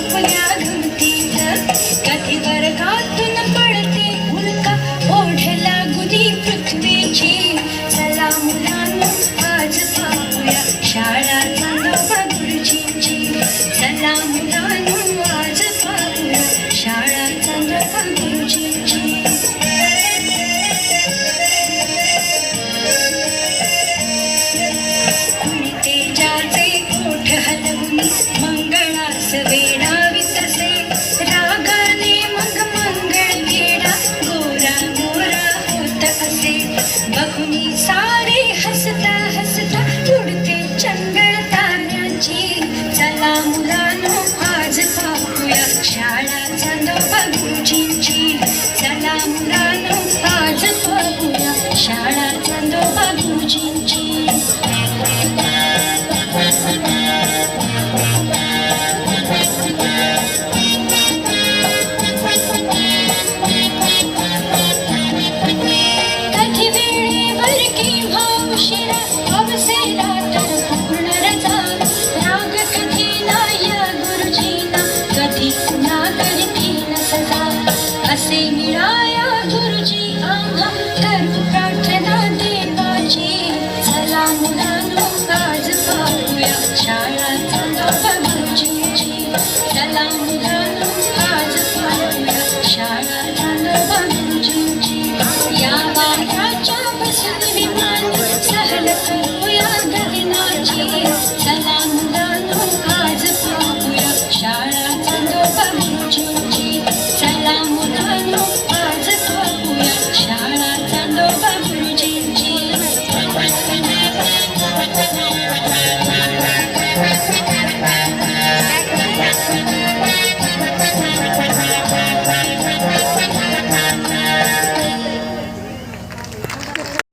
आपल्या गमतीत कधी वर्गातून पडते उल्का ओढला गुदी पृथ्वीची. चला मुलांनो आज पाहूया शाळा चांदोबा गुरुजींची. चला मुलांनो आज पाहूया शाळा चांदोबा गुरुजींची. कुणी तेजाचे ओठ हलवून मंगळास वेडावीत असे. रागाने मग मंगळ वेडा गोरा गोरा होत असे. बघुनी सारे हसता हसता उडते चंगळ ताऱ्यांची. चला मुलांनो आज पाहूया शाळा चांदोबा गुरुजी.